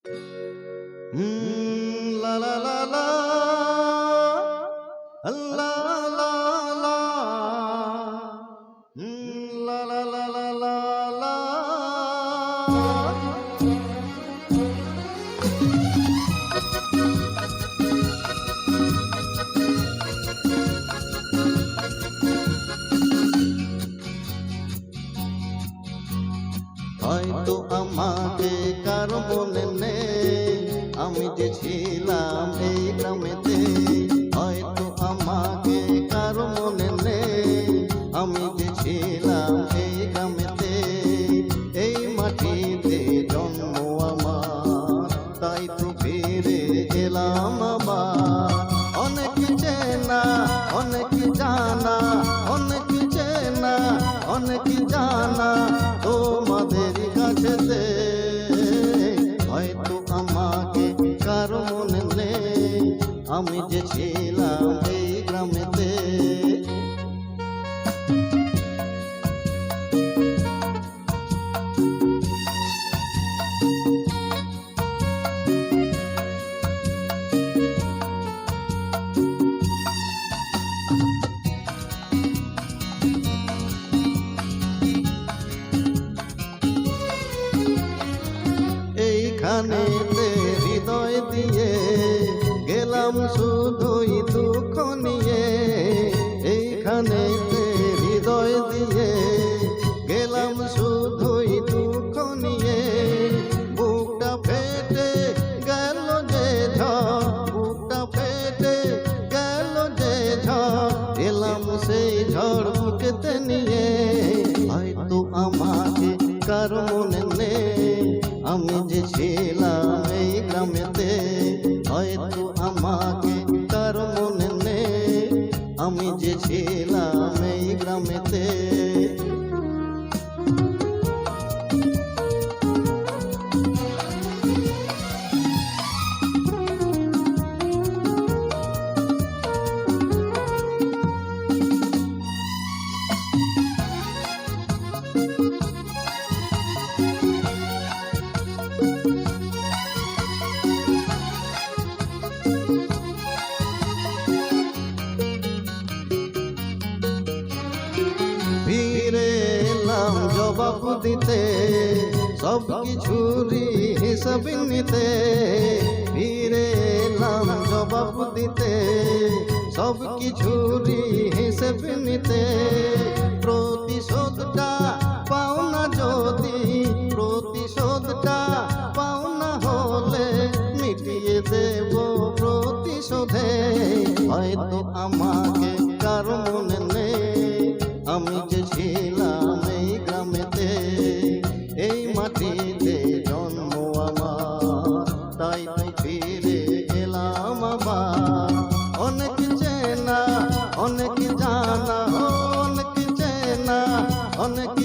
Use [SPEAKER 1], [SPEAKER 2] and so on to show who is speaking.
[SPEAKER 1] লা লা লা লা লা লা লা লা লা লা লা লা লা। হয়তো আমাকে কারো মনে নেই, আমি যে ছিলাম এই গ্রামেতে। হয়তো আমাকে কারো মনে নেই, আমি যে ছিলাম এই গ্রামেতে। এই মাটিতে জন্ম আমার, তাই তো ফিরে এলাম আবার। অনেক চেনা অনেক জানা, অনেক চেনা অনেক জানা তোমাদের কাছেতে। হয়তো আমাকে কারো মনে নেই, আমি যে ছিলাম এই গ্রামেতে। এইখানেতে হৃদয় দিয়ে গেলাম শুধুই দুঃখ নিয়ে। এইখানেতে হৃদয় দিয়ে গেলাম শুধুই দুঃখ নিয়ে। বুকটা ফেটে গেল যে ঝড়, বুকটা ফেটে গেল যে ঝড়, এলাম সেই ঝড় বুকেতে নিয়ে। হয়তো আমাকে কারো মনে নেই, আমি যে ছিলাম এই গ্রামেতে। হয়তো আমাকে কারো মনে নেই, আমি যে ছিলাম এই গ্রামেতে। ফিরে এলাম জবাব দিতে, সব কিছুরই হিসাব নিতে। ফিরে এলাম জবাব দিতে, সব কিছুরই হিসাব নিতে। প্রতিশোধটা পাওনা যদি, প্রতিশোধটা পাওনা হলে মিটিয়ে দেব প্রতিশোধে। হয়তো আমাকে কারো মনে নেই, আমি যে ছিলাম এই গ্রামেতে। এই মাটিতে জন্ম আমার, তাই ফিরে এলাম আবার। অনেক চেনা অনেক জানা, অনেক চেনা অনেক